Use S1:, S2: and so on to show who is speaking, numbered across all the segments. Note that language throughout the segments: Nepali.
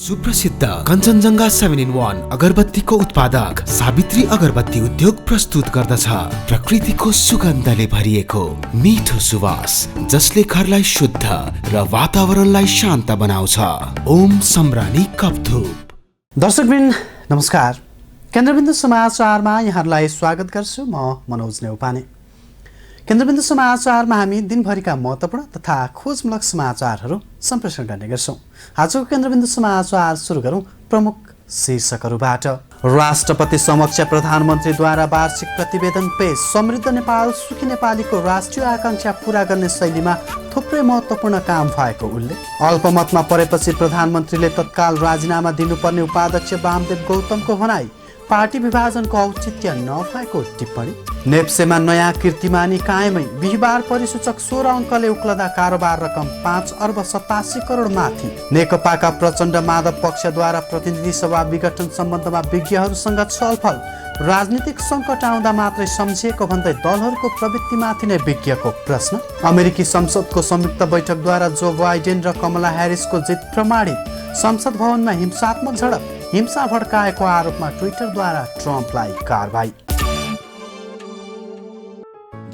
S1: सुप्रसिद्ध कञ्चनजङ्घा 7-in-1 अगरबत्तीको उत्पादक सावित्री अगरबत्ती उद्योग प्रस्तुत गर्दछ प्रकृतिको सुगन्धले भरिएको मिठो सुवास जसले घरलाई शुद्ध र वातावरणलाई शान्त बनाउँछ। ओम सम्रानी कपधूप।
S2: दर्शकवृन्द नमस्कार, केन्द्रबिन्दु समाचारमा यहाँहरूलाई स्वागत गर्छु। म मनोज नेउपाने। केन्द्रबिन्दु समाचारमा हामी दिनभरिका महत्त्वपूर्ण तथा खोजमूलक समाचारहरू सम्प्रेषण गर्ने गर्छौँ। आजको केन्द्रबिन्दु समाचार सुरु गरौँ प्रमुख शीर्षकहरूबाट। राष्ट्रपति समक्ष प्रधानमन्त्रीद्वारा वार्षिक प्रतिवेदन पेश। समृद्ध नेपाल सुखी नेपालीको राष्ट्रिय आकांक्षा पूरा गर्ने शैलीमा थुप्रै महत्त्वपूर्ण काम भएको उल्लेख। अल्पमतमा परेपछि प्रधानमन्त्रीले तत्काल राजीनामा दिनुपर्ने उपाध्यक्ष वामदेव गौतमको भनाई। पार्टी विभाजनको औचित्य नभएको टिप्पणी। नेप्सेमा नयाँ कीर्तिमानी कायमै। बिहिबार परिसूचक 16 अङ्कले उक्लदा कारोबार रकम 5 अर्ब 87 करोड माथि। नेकपाका प्रचण्ड माधव पक्षद्वारा प्रतिनिधि सभा विघटन सम्बन्धमा विज्ञहरूसँग छलफल। राजनीतिक सङ्कट आउँदा मात्रै सम्झिएको भन्दै दलहरूको प्रवृत्तिमाथि नै विज्ञको प्रश्न। अमेरिकी संसदको संयुक्त बैठकद्वारा जो बाइडेन र कमला ह्यारिसको जित प्रमाणित। संसद भवनमा हिंसात्मक झडप। हिंसा भड्काएको आरोपमा ट्विटरद्वारा ट्रम्पलाई कारबाही।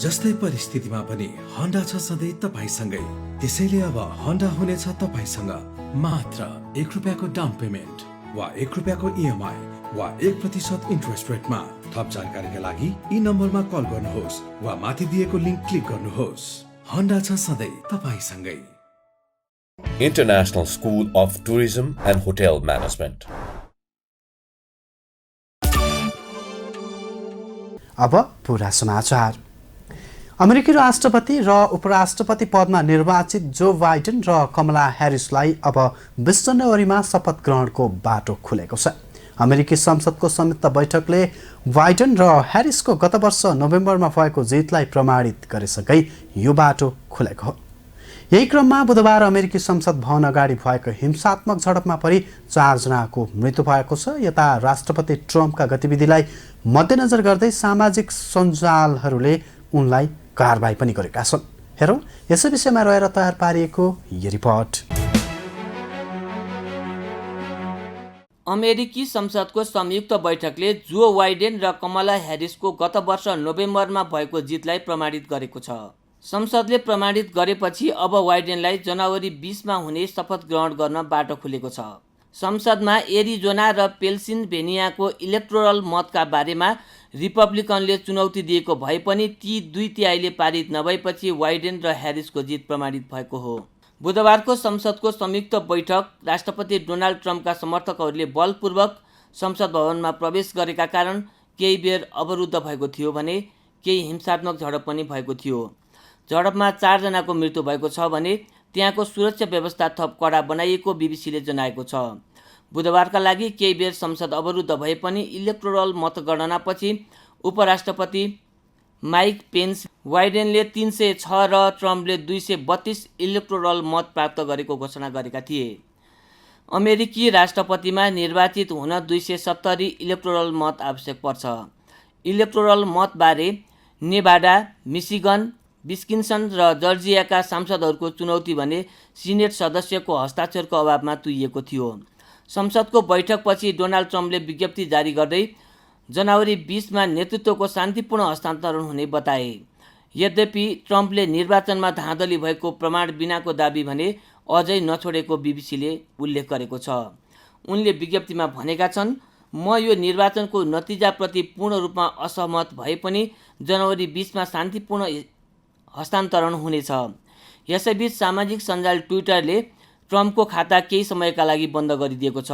S3: जस्तै परिस्थितिमा पनि होन्डा छ सधैँ तपाईसँगै। त्यसैले अब होन्डा हुनेछ तपाईसँग मात्र 1 रुपियाँको डाउन पेमेन्ट वा 1 रुपियाँको इएमआई वा 1% इन्ट्रेस्ट रेटमा। थप जानकारीका लागि यी नम्बरमा कल गर्नुहोस् वा माथि दिएको लिङ्क क्लिक गर्नुहोस्। होन्डा छ सधैँ तपाईसँगै।
S4: International School of Tourism and Hotel Management.
S2: अब पूरा समाचार। अमेरिकी राष्ट्रपति र उपराष्ट्रपति पदमा निर्वाचित जो बाइडेन र कमला ह्यारिसलाई अब 20 जनवरीमा शपथ ग्रहणको बाटो खुलेको छ। अमेरिकी संसदको संयुक्त बैठकले बाइडेन र ह्यारिसको गत वर्ष नोभेम्बरमा भएको जितलाई प्रमाणित गरेसँगै यो बाटो खुलेको हो। यही क्रममा बुधबार अमेरिकी संसद भवन अगाडि भएको हिंसात्मक झडपमा परि 4 जनाको मृत्यु भएको छ। यता राष्ट्रपति ट्रम्पका गतिविधिलाई मध्यनजर गर्दै सामाजिक सञ्जालहरूले उनलाई कारबाही पनि गरेका छन्। हेरौँ यसै विषयमा रहेर तयार पारिएको यो रिपोर्ट।
S5: अमेरिकी संसदको संयुक्त बैठकले जो बाइडेन र कमला ह्यारिसको गत वर्ष नोभेम्बरमा भएको जितलाई प्रमाणित गरेको छ। संसदले प्रमाणित गरेपछि अब बाइडेनलाई जनवरी 20 मा हुने शपथ ग्रहण गर्न बाटो खुलेको छ। संसदमा एरिजोना र पेन्सिल्भेनियाको इलेक्टोरल मतका बारेमा रिपब्लिकनले चुनौती दिएको भए पनि ती 2/3 पारित नभएपछि बाइडेन र ह्यारिसको जित प्रमाणित भएको हो। बुधबारको संसदको संयुक्त बैठक राष्ट्रपति डोनाल्ड ट्रम्पका समर्थकहरूले बलपूर्वक संसद भवनमा प्रवेश गरेका कारण केही बेर अवरुद्ध भएको थियो भने केही हिंसात्मक झडप पनि भएको थियो। झडपमा 4 जनाको मृत्यु भएको छ भने त्यहाँको सुरक्षा व्यवस्था थप कडा बनाइएको बीबीसीले जनाएको छ। बुधबारका लागि केही बेर संसद अवरुद्ध भए पनि इलेक्टोरल मतगणनापछि उपराष्ट्रपति माइक पेन्स बाइडेनले 306 र ट्रम्पले 232 इलेक्टोरल मत प्राप्त गरेको घोषणा गरेका थिए। अमेरिकी राष्ट्रपतिमा निर्वाचित हुन 270 इलेक्टोरल मत आवश्यक पर्छ। इलेक्टोरल मतबारे नेभाडा, मिशिगन, विस्कन्सिन र जर्जियाका सांसदहरूको चुनौती भने सिनेट सदस्यको हस्ताक्षरको अभावमा तुइएको थियो। संसदको बैठकपछि डोनाल्ड ट्रम्पले विज्ञप्ति जारी गर्दै जनवरी 20 मा नेतृत्वको शान्तिपूर्ण हस्तान्तरण हुने बताए। यद्यपि ट्रम्पले निर्वाचनमा धाँधली भएको प्रमाण बिनाको दाबी भने अझै नछोडेको बीबीसीले उल्लेख गरेको छ। उनले विज्ञप्तिमा भनेका छन्, म यो निर्वाचनको नतिजाप्रति पूर्ण रूपमा असहमत भए पनि जनवरी 20 मा शान्तिपूर्ण हस्तान्तरण हुनेछ। यसैबीच सामाजिक सञ्जाल ट्विटरले ट्रम्पको खाता केही समयका लागि बन्द गरिदिएको छ।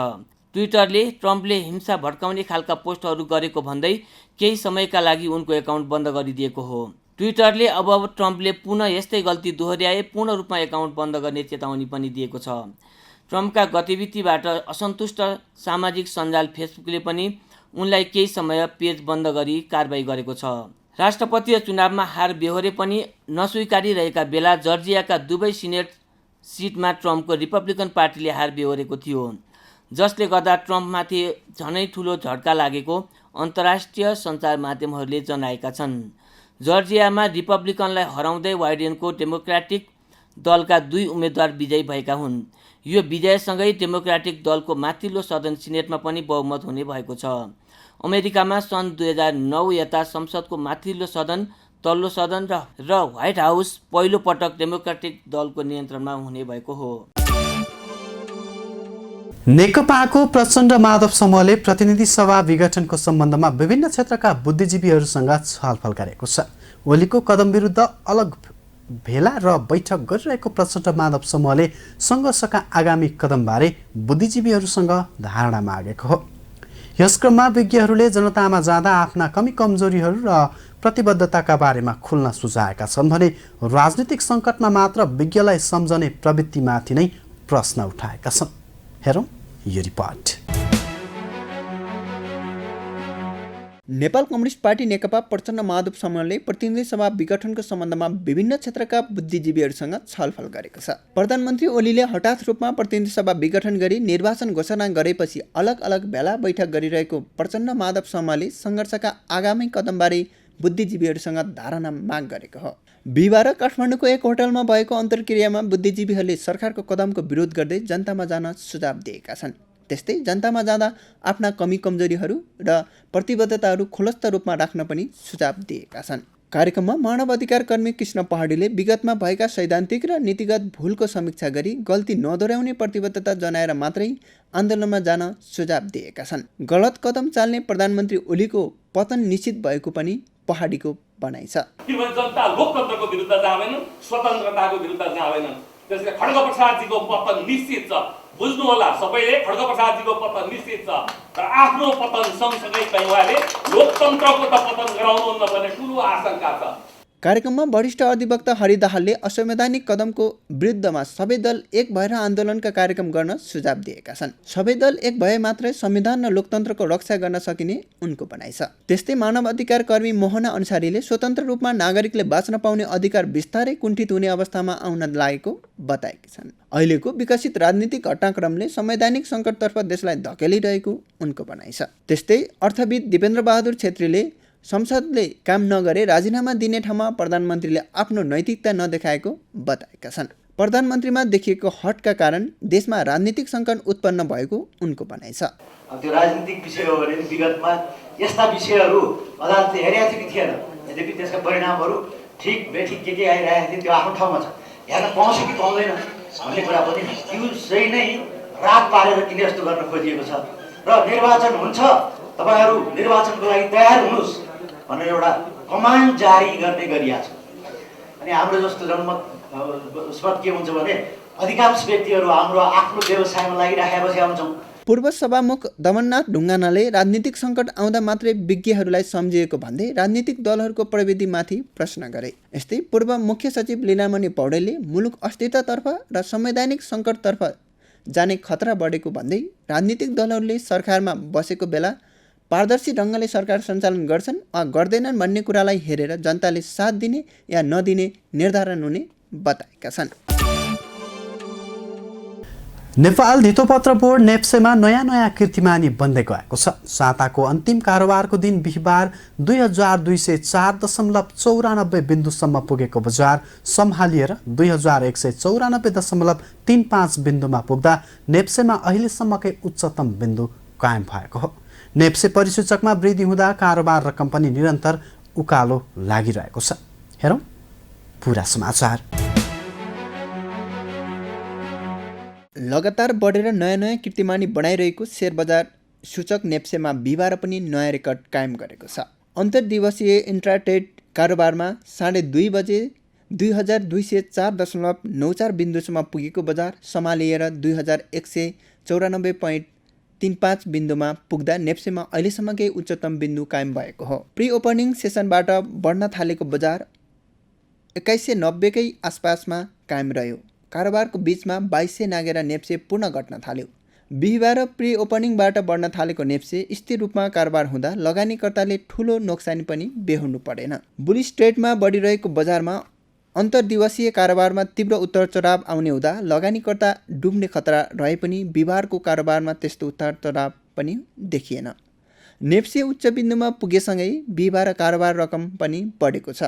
S5: ट्विटरले ट्रम्पले हिंसा भड्काउने खालका पोस्टहरू गरेको भन्दै केही समयका लागि उनको एकाउन्ट बन्द गरिदिएको हो। ट्विटरले अब ट्रम्पले पुनः यस्तै गल्ती दोहोर्याए पूर्ण रूपमा एकाउन्ट बन्द गर्ने चेतावनी पनि दिएको छ। ट्रम्पका गतिविधिबाट असन्तुष्ट सामाजिक सञ्जाल फेसबुकले पनि उनलाई केही समय पेज बन्द गरी कारबाही गरेको छ। राष्ट्रपतीय चुनावमा हार बेहोरे पनि नस्वीकारिरहेका बेला जर्जियाका दुवै सिनेट सिटमा ट्रम्पको रिपब्लिकन पार्टीले हार बेहोरेको थियो, जसले गर्दा ट्रम्पमाथि झनै ठुलो झड्का लागेको अन्तर्राष्ट्रिय सञ्चार माध्यमहरूले जनाएका छन्। जर्जियामा रिपब्लिकनलाई हराउँदै बाइडेनको डेमोक्रेटिक दलका 2 उम्मेदवार विजयी भएका हुन्। यो विजयसँगै डेमोक्रेटिक दलको माथिल्लो सदन सिनेटमा पनि बहुमत हुने भएको छ। अमेरिकामा सन् 2009 यता संसदको माथिल्लो सदन, तल्लो सदन र व्हाइट हाउस पहिलो पटक डेमोक्रेटिक दलको नियन्त्रणमा हुने भएको हो।
S2: नेकपाको प्रचण्ड माधव समूहले प्रतिनिधि सभा विघटनको सम्बन्धमा विभिन्न क्षेत्रका बुद्धिजीवीहरूसँग छलफल गरेको छ। ओलीको कदम विरुद्ध अलग भेला र बैठक गरिरहेको प्रचण्ड माधव समूहले सङ्घर्षका आगामी कदमबारे बुद्धिजीवीहरूसँग धारणा मागेको हो। यस क्रममा विज्ञहरूले जनतामा जाँदा आफ्ना कमी कमजोरीहरू र प्रतिबद्धताका बारेमा खुल्न सुझाएका छन् भने राजनीतिक सङ्कटमा मात्र विज्ञलाई सम्झने प्रवृत्तिमाथि नै प्रश्न उठाएका छन्। हेरौँ यो रिपोर्ट।
S6: नेपाल कम्युनिस्ट पार्टी नेकपा प्रचण्ड माधव समूहले प्रतिनिधि सभा विघटनको सम्बन्धमा विभिन्न क्षेत्रका बुद्धिजीवीहरूसँग छलफल गरेको छ। प्रधानमन्त्री ओलीले हठात रूपमा प्रतिनिधि सभा विघटन गरी निर्वाचन घोषणा गरेपछि अलग अलग भेला बैठक गरिरहेको प्रचण्ड माधव समूहले सङ्घर्षका आगामी कदमबारे बुद्धिजीवीहरूसँग धारणा माग गरेको हो। बिहिबार काठमाडौँको एक होटलमा भएको अन्तर्क्रियामा बुद्धिजीवीहरूले सरकारको कदमको विरोध गर्दै जनतामा जान सुझाव दिएका छन्। त्यस्तै जनतामा जाँदा आफ्ना कमी कमजोरीहरू र प्रतिबद्धताहरू खुलस्त रूपमा राख्न पनि सुझाव दिएका छन्। कार्यक्रममा मानव अधिकार कर्मी कृष्ण पहाडीले विगतमा भएका सैद्धान्तिक र नीतिगत भूलको समीक्षा गरी गल्ती नदोहोर्याउने प्रतिबद्धता जनाएर मात्रै आन्दोलनमा जान सुझाव दिएका छन्। गलत कदम चाल्ने प्रधानमन्त्री ओलीको पतन निश्चित भएको पनि पहाडीको भनाइ छ।
S7: जनता लोकतन्त्रको विरुद्ध जाँदैनन्, स्वतन्त्रताको विरुद्ध जाँदैनन्। त्यसले खड्गप्रसादजीको पतन निश्चित छ। बुझ्नु होला सबैले, खड्गप्रसादजीको पतन निश्चित छ। तर आफ्नो पतन सँगसँगै चाहिँ उहाँले लोकतन्त्रको त पतन गराउनुहुन्न भन्ने ठुलो आशंका छ।
S6: कार्यक्रममा वरिष्ठ अधिवक्ता हरि दाहालले असंवैधानिक कदमको विरुद्धमा सबै दल एक भएर आन्दोलनका कार्यक्रम गर्न सुझाव दिएका छन्। सबै दल एक भए मात्रै संविधान र लोकतन्त्रको रक्षा गर्न सकिने उनको भनाइ छ। त्यस्तै मानव अधिकार कर्मी मोहना अन्सारीले स्वतन्त्र रूपमा नागरिकले बाँच्न पाउने अधिकार बिस्तारै कुण्ठित हुने अवस्थामा आउन लागेको बताएकी छन्। अहिलेको विकसित राजनीतिक घटनाक्रमले संवैधानिक सङ्कटतर्फ देशलाई धकेलिरहेको उनको भनाइ छ। त्यस्तै अर्थविद दिपेन्द्र बहादुर छेत्रीले संसदले काम नगरे राजीनामा दिने ठाउँमा प्रधानमन्त्रीले आफ्नो नैतिकता नदेखाएको बताएका छन्। प्रधानमन्त्रीमा देखिएको हटका कारण देशमा राजनीतिक सङ्कट उत्पन्न भएको उनको भनाइ छ।
S8: त्यो राजनीतिक विषय हो भने विगतमा यस्ता विषयहरू अदालतले हेरेका थियो कि थिएन, यद्यपि त्यसका परिणामहरू ठिक बेठिक के आइरहेको थियो त्यो आफ्नो ठाउँमा छ। हेर्न पाउँछ कि पाउँदैन भन्ने कुरा पनि त्यो चाहिँ नै रात पारेर किन यस्तो गर्न खोजिएको छ। र निर्वाचन हुन्छ, तपाईँहरू निर्वाचनको लागि तयार हुनुहोस् भनेर एउटा कमान्ड जारी गर्ने गरिएको छ। अनि हाम्रो जस्तो जनमत उसमा के हुन्छ भने अधिकांश व्यक्तिहरू हाम्रो आफ्नो व्यवसायमा लागिराखेपछि आउँछौँ।
S6: पूर्व सभामुख दमननाथ ढुङ्गानाले राजनीतिक सङ्कट आउँदा मात्रै विज्ञहरूलाई सम्झिएको भन्दै राजनीतिक दलहरूको प्रविधिमाथि प्रश्न गरे। यस्तै पूर्व मुख्य सचिव लीलामणि पौडेलले मुलुक अस्थिरतातर्फ र संवैधानिक सङ्कटतर्फ जाने खतरा बढेको भन्दै राजनीतिक दलहरूले सरकारमा बसेको बेला पारदर्शी ढङ्गले सरकार सञ्चालन गर्छन् वा गर्दैनन् भन्ने कुरालाई हेरेर जनताले साथ दिने या नदिने निर्धारण हुने बताएका छन्।
S2: नेपाल धितोपत्र बोर्ड नेप्सेमा नयाँ कीर्तिमानी बन्दै गएको छ। साताको अन्तिम कारोबारको दिन बिहिबार 2204.94 बिन्दुसम्म पुगेको बजार सम्हालिएर 2194.35 बिन्दुमा पुग्दा नेप्सेमा अहिलेसम्मकै उच्चतम बिन्दु कायम भएको हो। नेप्से परिसूचकमा वृद्धि हुँदा कारोबार रकम पनि निरन्तर उकालो लागिरहेको छ। हेरौँ पुरा समाचार।
S6: लगातार बढेर नयाँ कीर्तिमानी बनाइरहेको शेयर बजार सूचक नेप्सेमा बिहिबार पनि नयाँ रेकर्ड कायम गरेको छ। अन्तर्दिवसीय इन्ट्राट्रेड कारोबारमा 2:30 बजे 2204.94 बिन्दुसम्म पुगेको बजार सम्हालिएर 2194.35 बिन्दुमा पुग्दा नेप्सेमा अहिलेसम्मकै उच्चतम बिन्दु कायम भएको हो। प्री ओपनिङ सेसनबाट बढ्न थालेको बजार 2190कै आसपासमा कायम रह्यो। कारोबारको बीचमा 2200 नागेर नेप्से पुनः घट्न थाल्यो। बिहिबार प्री ओपनिङबाट बढ्न थालेको नेप्से स्थिर रूपमा कारोबार हुँदा लगानीकर्ताले ठूलो नोक्सानी पनि बेहोर्नु परेन। बुलिस ट्रेडमा बढिरहेको बजारमा अन्तर्दिवसीय कारोबारमा तीव्र उतार चढाव आउने हुँदा लगानीकर्ता डुब्ने खतरा रहे पनि बिहिबारको कारोबारमा त्यस्तो उतार चढाव पनि देखिएन। नेप्से उच्च बिन्दुमा पुगेसँगै बिहिबार कारोबार रकम पनि बढेको छ,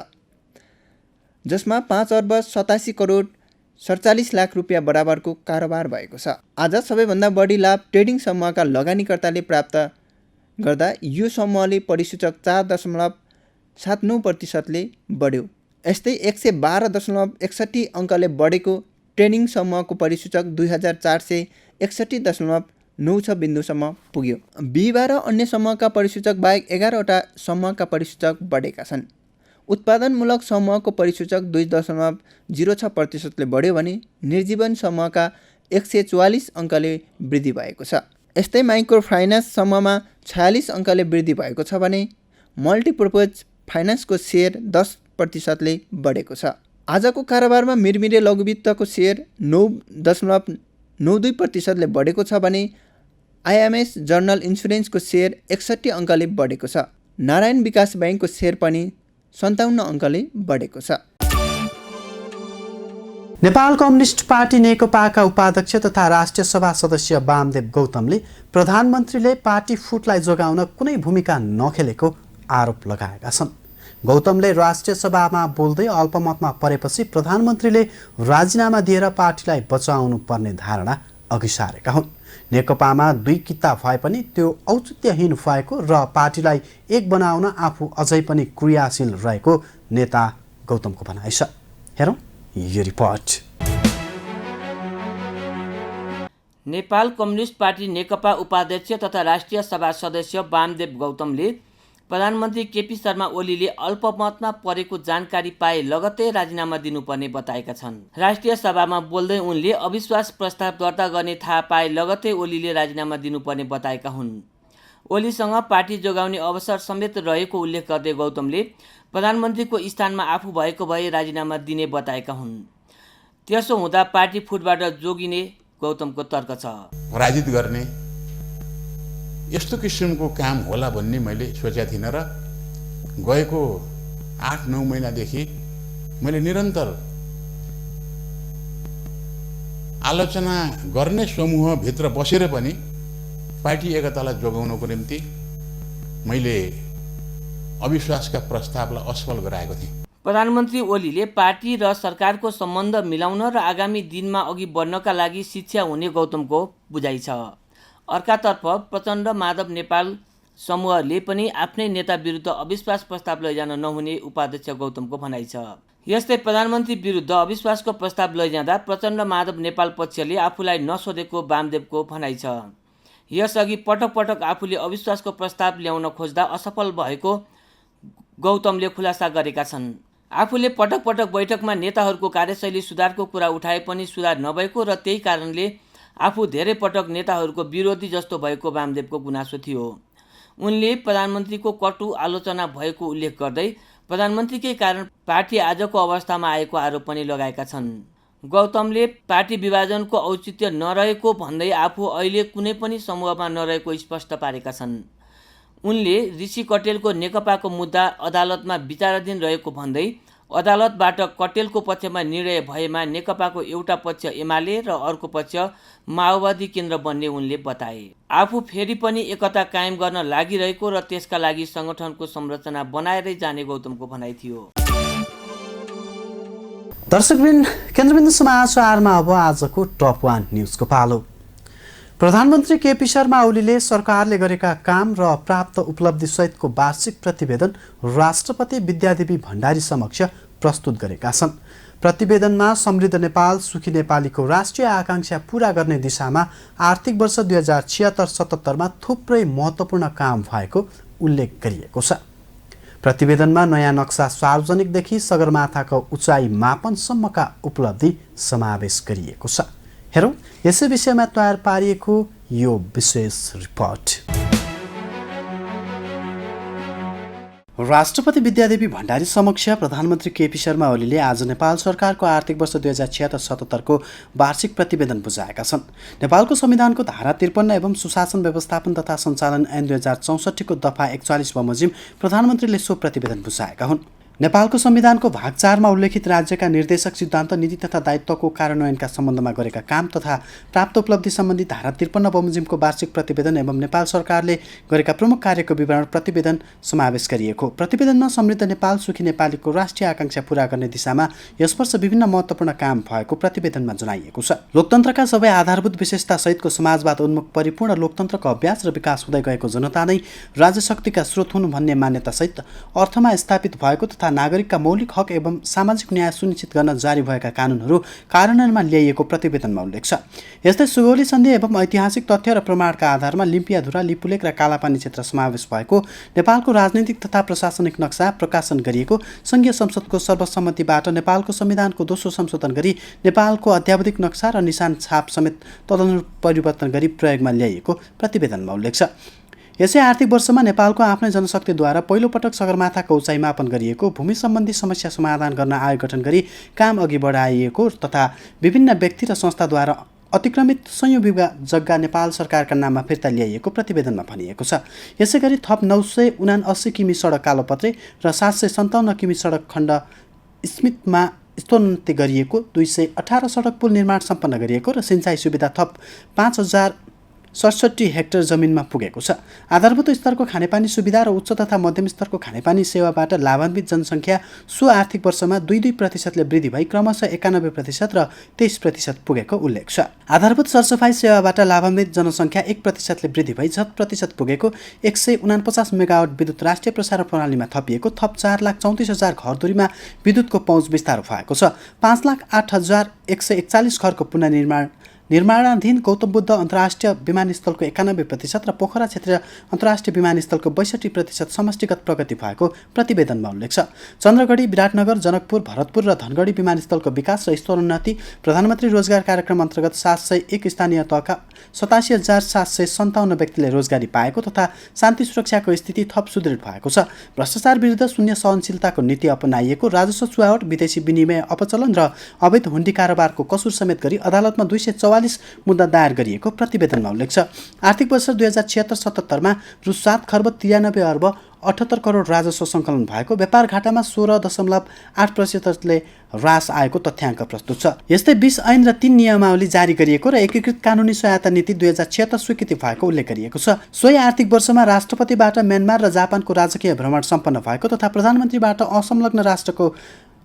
S6: जसमा 5 अर्ब 87 करोड 47 लाख रुपियाँ बराबरको कारोबार भएको छ। आज सबैभन्दा बढी लाभ ट्रेडिङ समूहका लगानीकर्ताले प्राप्त गर्दा यो समूहले परिसूचक 4.79%ले बढ्यो। यस्तै 112.61 अङ्कले बढेको ट्रेडिङ समूहको परिसूचक 2461.96 बिन्दुसम्म पुग्यो। बिहिबार अन्य समूहका परिसूचक बाहेक 11वटा समूहका परिसूचक बढेका छन्। उत्पादनमूलक समूहको परिसूचक 2.06%ले बढ्यो भने निर्जीवन समूहका 144 अङ्कले वृद्धि भएको छ। यस्तै माइक्रो फाइनान्स समूहमा 46 अङ्कले वृद्धि भएको छ भने मल्टिपर्पज फाइनान्सको सेयर 10%ले बढेको छ। आजको कारोबारमा मिरमिरे लघुवित्तको सेयर 9.92%ले बढेको छ भने आइएमएस जर्नल इन्सुरेन्सको सेयर 61 अङ्कले बढेको छ। नारायण विकास ब्याङ्कको सेयर पनि 57 अङ्कले बढेको छ।
S2: नेपाल कम्युनिस्ट पार्टी नेकपाका उपाध्यक्ष तथा राष्ट्रिय सभा सदस्य वामदेव गौतमले प्रधानमन्त्रीले पार्टी फुटलाई जोगाउन कुनै भूमिका नखेलेको आरोप लगाएका छन्। गौतमले राष्ट्रिय सभामा बोल्दै अल्पमतमा परेपछि प्रधानमन्त्रीले राजीनामा दिएर पार्टीलाई बचाउनु पर्ने धारणा अघि सारेका हुन्। नेकपामा 2 किता भए पनि त्यो औचित्यहीन भएको र पार्टीलाई एक बनाउन आफू अझै पनि क्रियाशील रहेको नेता गौतमको भनाइ छ। हेरौँ यो रिपोर्ट।
S5: नेपाल कम्युनिस्ट पार्टी नेकपा उपाध्यक्ष तथा राष्ट्रिय सभा सदस्य वामदेव गौतमले प्रधानमन्त्री केपी शर्मा ओलीले अल्पमतमा परेको जानकारी पाए लगत्तै राजीनामा दिनुपर्ने बताएका छन्। राष्ट्रिय सभामा बोल्दै उनले अविश्वास प्रस्ताव दर्ता गर्ने थाहा पाए लगत्तै ओलीले राजीनामा दिनुपर्ने बताएका हुन्। ओलीसँग पार्टी जोगाउने अवसर समेत रहेको उल्लेख गर्दै गौतमले प्रधानमन्त्रीको स्थानमा आफू भएको भए राजीनामा दिने बताएका हुन्। त्यसो हुँदा पार्टी फुटबाट जोगिने गौतमको तर्क छ।
S9: पराजित गर्ने यस्तो किसिमको काम होला भन्ने मैले सोचेको थिइनँ र गएको 8-9 महिनादेखि मैले निरन्तर आलोचना गर्ने समूहभित्र बसेर पनि पार्टी एकतालाई जोगाउनको निम्ति मैले अविश्वासका प्रस्तावलाई असफल गराएको थिएँ।
S5: प्रधानमन्त्री ओलीले पार्टी र सरकारको सम्बन्ध मिलाउन र आगामी दिनमा अघि बढ्नका लागि शिक्षा हुने गौतमको बुझाइ छ। अर्कातर्फ प्रचण्ड माधव नेपाल समूहले पनि आफ्नै नेता विरुद्ध अविश्वास प्रस्ताव लैजान नहुने उपाध्यक्ष गौतमको भनाइ छ। यस्तै प्रधानमन्त्री विरुद्ध अविश्वासको प्रस्ताव लैजाँदा प्रचण्ड माधव नेपाल पक्षले आफूलाई नसोधेको वामदेवको भनाइ छ। यसअघि पटक पटक आफूले अविश्वासको प्रस्ताव ल्याउन खोज्दा असफल भएको गौतमले खुलासा गरेका छन्। आफूले पटक पटक बैठकमा नेताहरूको कार्यशैली सुधारको कुरा उठाए पनि सुधार नभएको र त्यही कारणले आफू धेरै पटक नेताहरूको विरोधी जस्तो भएको वामदेवको गुनासो थियो। उनले प्रधानमन्त्रीको कटु आलोचना भएको उल्लेख गर्दै प्रधानमन्त्रीकै कारण पार्टी आजको अवस्थामा आएको आरोप पनि लगाएका छन्। गौतमले पार्टी विभाजनको औचित्य नरहेको भन्दै आफू अहिले कुनै पनि समूहमा नरहेको स्पष्ट पारेका छन्। उनले ऋषि कटेलको नेकपाको मुद्दा अदालतमा विचाराधीन रहेको भन्दै अदालतबाट कटेलको पक्षमा निर्णय भएमा नेकपाको एउटा पक्ष एमाले र अर्को पक्ष माओवादी केन्द्र बन्ने उनले बताए। आफू फेरि पनि एकता कायम गर्न लागिरहेको र त्यसका लागि संगठनको संरचना बनाएरै जाने गौतमको भनाइ थियो।
S2: दर्शकवृन्द, केन्द्रबिन्दु समाचारमा अब आजको टप 1 न्युजको पालो। प्रधानमन्त्री केपी शर्मा ओलीले सरकारले गरेका काम र प्राप्त उपलब्धि सहितको वार्षिक प्रतिवेदन राष्ट्रपति विद्यादेवी भण्डारी समक्ष प्रस्तुत गरेका छन्। प्रतिवेदनमा समृद्ध नेपाल सुखी नेपालीको राष्ट्रिय आकांक्षा पूरा गर्ने दिशामा आर्थिक वर्ष 2076-77 थुप्रै महत्त्वपूर्ण काम भएको उल्लेख गरिएको छ। प्रतिवेदनमा नयाँ नक्सा सार्वजनिकदेखि सगरमाथाको उचाइ मापनसम्मका उपलब्धि समावेश गरिएको छ। हेरौँ यसै विषयमा तयार पारिएको यो विशेष रिपोर्ट। राष्ट्रपति विद्यादेवी भण्डारी समक्ष प्रधानमन्त्री केपी शर्मा ओलीले आज नेपाल सरकारको आर्थिक वर्ष 2076-77 को वार्षिक प्रतिवेदन बुझाएका छन्। नेपालको संविधानको धारा 53 एवं सुशासन व्यवस्थापन तथा सञ्चालन ऐन 2064 को दफा 41 बमोजिम प्रधानमन्त्रीले सो प्रतिवेदन बुझाएका हुन्। नेपालको संविधानको भाग 4 मा उल्लेखित राज्यका निर्देशक सिद्धान्त नीति तथा दायित्वको कार्यान्वयनका सम्बन्धमा गरेका काम तथा प्राप्त उपलब्धि सम्बन्धी धारा 53 बमोजिमको वार्षिक प्रतिवेदन एवं नेपाल सरकारले गरेका प्रमुख कार्यको विवरण प्रतिवेदन समावेश गरिएको। प्रतिवेदनमा समृद्ध नेपाल सुखी नेपालीको राष्ट्रिय आकांक्षा पूरा गर्ने दिशामा यस वर्ष विभिन्न महत्त्वपूर्ण काम भएको प्रतिवेदनमा जनाइएको छ। लोकतन्त्रका सबै आधारभूत विशेषता सहितको समाजवाद उन्मुख परिपूर्ण लोकतन्त्रको अभ्यास र विकास हुँदै गएको जनता नै राज्य शक्तिका स्रोत हुन् भन्ने मान्यतासहित अर्थमा स्थापित भएको तथा नागरिकका मौलिक हक एवं सामाजिक न्याय सुनिश्चित गर्न जारी भएका कानुनहरू कार्यान्वयनमा ल्याइएको प्रतिवेदनमा उल्लेख छ। यस्तै सुगौली सन्धि एवं ऐतिहासिक तथ्य र प्रमाणका आधारमा लिम्पियाधुरा, लिपुलेक र कालापानी क्षेत्र समावेश भएको नेपालको राजनीतिक तथा प्रशासनिक नक्सा प्रकाशन गरिएको, संघीय संसदको सर्वसम्मतिबाट नेपालको संविधानको दोस्रो संशोधन गरी नेपालको अध्यावधिक नक्सा र निशान छाप समेत तदनुरूप परिवर्तन गरी प्रयोगमा ल्याइएको प्रतिवेदनमा उल्लेख छ। यसै आर्थिक वर्षमा नेपालको आफ्नै जनशक्तिद्वारा पहिलोपटक सगरमाथाको उचाइ मापन गरिएको, भूमि सम्बन्धी समस्या समाधान गर्न आयोग गठन गरी काम अघि बढाइएको तथा विभिन्न व्यक्ति र संस्थाद्वारा अतिक्रमित सयौं बिघा जग्गा नेपाल सरकारका नाममा फिर्ता ल्याइएको प्रतिवेदनमा भनिएको छ। यसै गरी थप 979 किमि सडक कालोपत्रे र 757 किमि सडक खण्ड स्मितमा स्तरोन्नति गरिएको, 218 सडक पुल निर्माण सम्पन्न गरिएको र सिँचाइ सुविधा थप 5067 हेक्टर जमिनमा पुगेको छ। आधारभूत स्तरको खानेपानी सुविधा र उच्च तथा मध्यम स्तरको खानेपानी सेवाबाट लाभान्वित जनसङ्ख्या सो आर्थिक वर्षमा 2% वृद्धि भई क्रमशः 91% र 23% पुगेको उल्लेख छ। आधारभूत सरसफाई सेवाबाट लाभान्वित जनसङ्ख्या 1% वृद्धि भई 7% पुगेको, 149 मेगावाट विद्युत राष्ट्रिय प्रसारण प्रणालीमा थपिएको, थप 4,34,000 घरधुरीमा विद्युतको पहुँच विस्तार भएको छ। 5,08,141 घरको निर्माणाधीन गौतम बुद्ध अन्तर्राष्ट्रिय विमानस्थलको 91% र पोखरा क्षेत्रीय अन्तर्राष्ट्रिय विमानस्थलको 62% समष्टिगत प्रगति भएको प्रतिवेदनमा उल्लेख छ। चन्द्रगढी, विराटनगर, जनकपुर, भरतपुर र धनगढी विमानस्थलको विकास र स्तरोन्नति, प्रधानमन्त्री रोजगार कार्यक्रम अन्तर्गत 701 स्थानीय तहका 87,757 व्यक्तिले रोजगारी पाएको तथा शान्ति सुरक्षाको स्थिति थप सुदृढ भएको छ। भ्रष्टाचार विरुद्ध शून्य सहनशीलताको नीति अपनाइएको, राजस्व चुहावट, विदेशी विनिमय अपचलन र अवैध हुन्डी कारोबारको कसुर समेत गरी अदालतमा 244 मुद्दा दायर गरिएको प्रतिवेदनमा उल्लेख छ। आर्थिक वर्ष 2076-77 मा रु 7 खर्ब 93 अर्ब 78 करोड राजस्व सङ्कलन भएको, व्यापार घाटामा 16.8%ले ह्रास आएको तथ्याङ्क प्रस्तुत छ। यस्तै 20 ऐन र 3 नियमावली जारी गरिएको र एकीकृत कानुनी सहायता नीति 2076 स्वीकृति भएको उल्लेख गरिएको छ। सोही आर्थिक वर्षमा राष्ट्रपतिबाट म्यानमार र जापानको राजकीय भ्रमण सम्पन्न भएको तथा प्रधानमन्त्रीबाट असंलग्न राष्ट्रको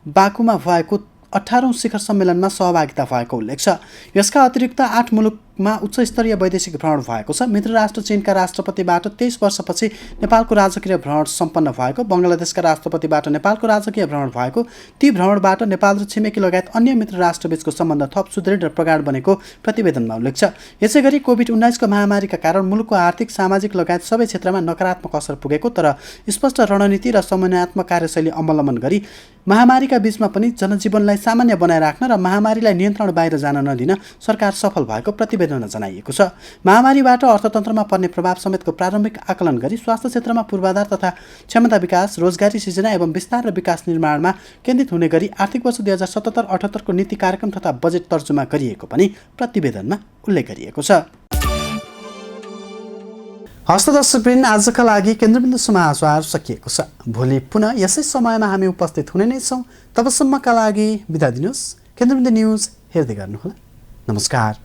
S2: बाकुमा भएको 18औं शिखर सम्मेलनमा सहभागिता भएको उल्लेख छ। यसका अतिरिक्त 8 मुलुकमा उच्चस्तरीय वैदेशिक भ्रमण भएको छ। मित्र राष्ट्र चीनका राष्ट्रपतिबाट 23 वर्षपछि नेपालको राजकीय भ्रमण सम्पन्न भएको, बङ्गलादेशका राष्ट्रपतिबाट नेपालको राजकीय भ्रमण भएको, ती भ्रमणबाट नेपाल र छिमेकी लगायत अन्य मित्र राष्ट्रबीचको सम्बन्ध थप सुदृढ र प्रगाढ बनेको प्रतिवेदनमा उल्लेख छ। यसैगरी कोभिड-19 को महामारीका कारण मुलुकको आर्थिक, सामाजिक लगायत सबै क्षेत्रमा नकारात्मक असर पुगेको तर स्पष्ट रणनीति र समन्वयात्मक कार्यशैली अवलम्बन गरी महामारीका बीचमा पनि जनजीवनलाई सामान्य बनाए राख्न र महामारीलाई नियन्त्रण बाहिर जान नदिन सरकार सफल भएको प्रतिवेदनमा जनाइएको छ। महामारीबाट अर्थतन्त्रमा पर्ने प्रभाव समेतको प्रारम्भिक आकलन गरी स्वास्थ्य क्षेत्रमा पूर्वाधार तथा क्षमता विकास, रोजगारी सृजना एवं विस्तार र विकास निर्माणमा केन्द्रित हुने गरी आर्थिक वर्ष 2077-78 को नीति कार्यक्रम तथा बजेट तर्जुमा गरिएको पनि प्रतिवेदनमा उल्लेख गरिएको छ। हस्त दर्शकवृन्द, आजका लागि केन्द्रबिन्दु समाचार सकिएको छ। भोलि पुनः यसै समयमा हामी उपस्थित हुने नै छौँ। तबसम्मका लागि बिदा दिनुहोस्। केन्द्रबिन्दु न्युज हेर्दै गर्नुहोला। नमस्कार।